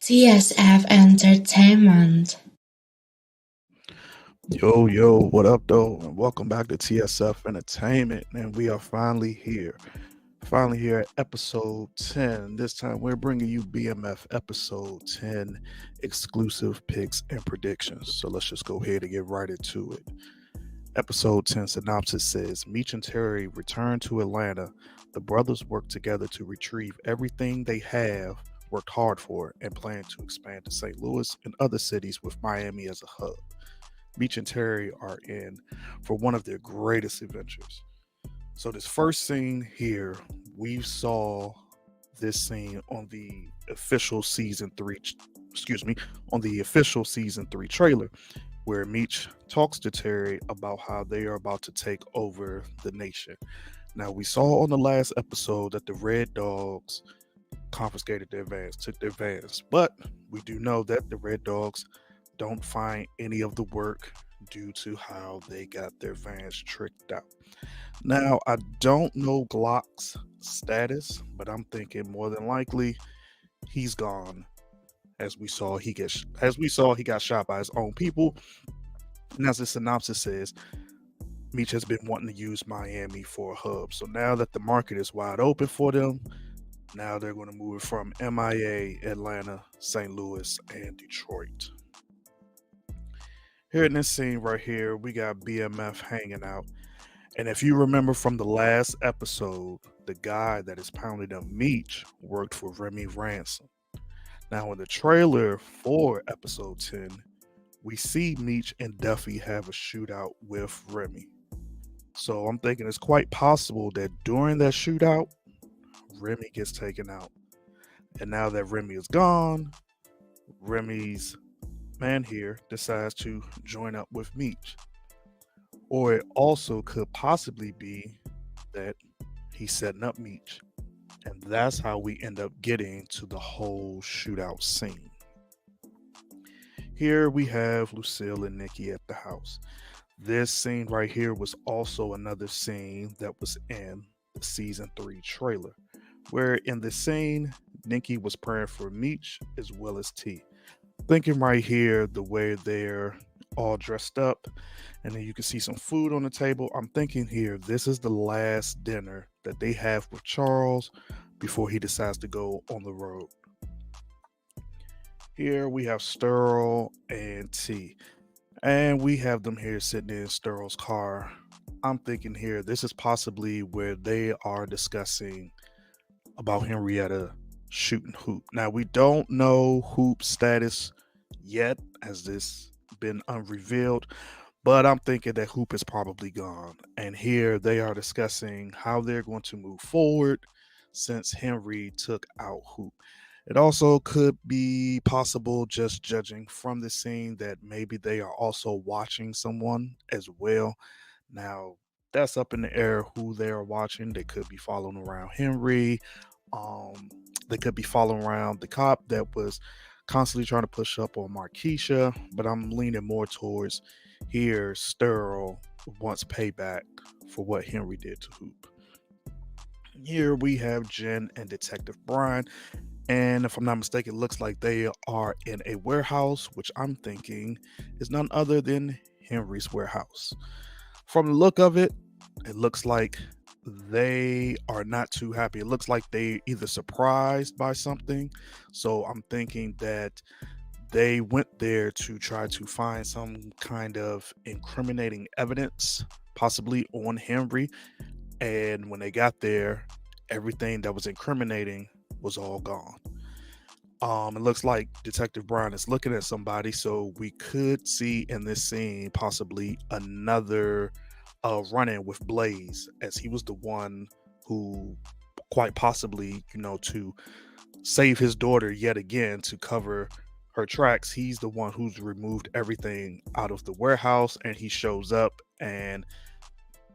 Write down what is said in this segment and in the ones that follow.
TSF Entertainment. Yo, what up, though? And welcome back to TSF Entertainment. And we are finally here. Finally here at episode 10. This time we're bringing you BMF episode 10 exclusive picks and predictions. So let's just go ahead and get right into it. Episode 10 synopsis says Meech and Terry return to Atlanta. The brothers work together to retrieve everything they have worked hard for and plan to expand to St. Louis and other cities with Miami as a hub. Meech and Terry are in for one of their greatest adventures. So this first scene here, we saw this scene on the official season 3 on the official season 3 trailer where Meech talks to Terry about how they are about to take over the nation. Now we saw on the last episode that the Red Dogs confiscated their vans, took their vans, but we do know that the Red Dogs don't find any of the work due to how they got their vans tricked out. Now, I don't know Glock's status, but I'm thinking more than likely he's gone. As we saw, he got shot by his own people. And as the synopsis says, Meech has been wanting to use Miami for a hub. So now that the market is wide open for them, now they're going to move it from MIA, Atlanta, St. Louis, and Detroit. Here in this scene right here, we got BMF hanging out. And if you remember from the last episode, the guy that is pounding up Meech worked for Remy Ransom. Now, in the trailer for episode 10, we see Meech and Duffy have a shootout with Remy. So I'm thinking it's quite possible that during that shootout, Remy gets taken out. And now that Remy is gone, Remy's man here decides to join up with Meech. Or it also could possibly be that he's setting up Meech. And that's how we end up getting to the whole shootout scene. Here we have Lucille and Nikki at the house. This scene right here was also another scene that was in the season 3 trailer, where in the scene, Nikki was praying for Meech as well as T. Thinking right here, the way they're all dressed up, and then you can see some food on the table. I'm thinking here, this is the last dinner that they have with Charles before he decides to go on the road. Here we have Sterl and T, and we have them here sitting in Sterl's car. I'm thinking here, this is possibly where they are discussing about Henrietta shooting Hoop. Now we don't know Hoop's status yet, as this been unrevealed, but I'm thinking that Hoop is probably gone. And here they are discussing how they're going to move forward since Henry took out Hoop. It also could be possible, just judging from the scene, that maybe they are also watching someone as well. Now, that's up in the air who they are watching. They could be following around Henry. Um, they could be following around the cop that was constantly trying to push up on Markeisha, but I'm leaning more towards here Sterl wants payback for what Henry did to Hoop. Here we have Jen and Detective Brian, and if I'm not mistaken, it looks like they are in a warehouse, which I'm thinking is none other than Henry's warehouse. From the look of it, it looks like they are not too happy. It looks like they either surprised by something. So I'm thinking that they went there to try to find some kind of incriminating evidence, possibly on Henry. And when they got there, everything that was incriminating was all gone. It looks like Detective Brown is looking at somebody, so we could see in this scene possibly another run-in with Blaze, as he was the one who quite possibly, to save his daughter yet again to cover her tracks. He's the one who's removed everything out of the warehouse, and he shows up, and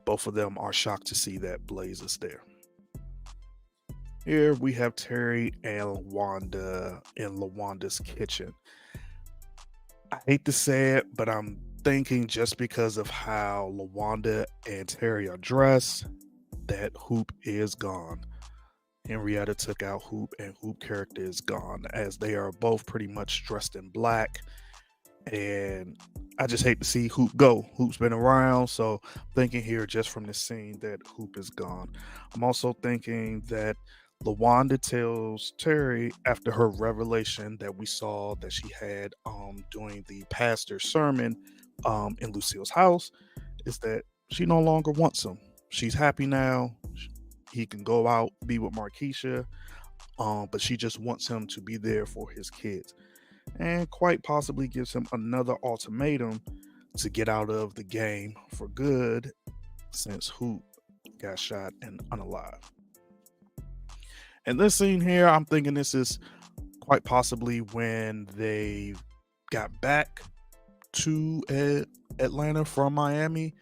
both of them are shocked to see that Blaze is there. Here we have Terry and Wanda in LaWanda's kitchen. I hate to say it, but I'm thinking just because of how LaWanda and Terry are dressed, that Hoop is gone. Henrietta took out Hoop, and Hoop character is gone, as they are both pretty much dressed in black. And I just hate to see Hoop go. Hoop's been around, so I'm thinking here just from this scene that Hoop is gone. I'm also thinking that LaWanda tells Terry after her revelation that we saw that she had during the pastor's sermon in Lucille's house is that she no longer wants him. She's happy now. He can go out, be with Markeisha, but she just wants him to be there for his kids, and quite possibly gives him another ultimatum to get out of the game for good since Hoop got shot and unalive. And this scene here, I'm thinking this is quite possibly when they got back to Atlanta from Miami,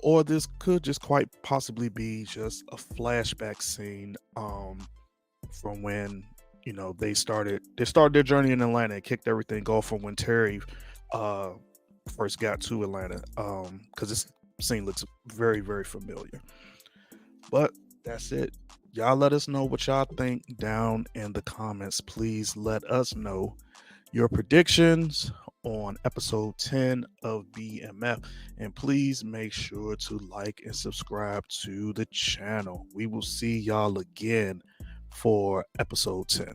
or this could just quite possibly be just a flashback scene from when they started their journey in Atlanta and kicked everything off from when Terry uh first got to Atlanta, because this scene looks very, very familiar. But that's it. Y'all let us know what y'all think down in the comments. Please let us know your predictions on episode 10 of BMF. And please make sure to like and subscribe to the channel. We will see y'all again for episode 10.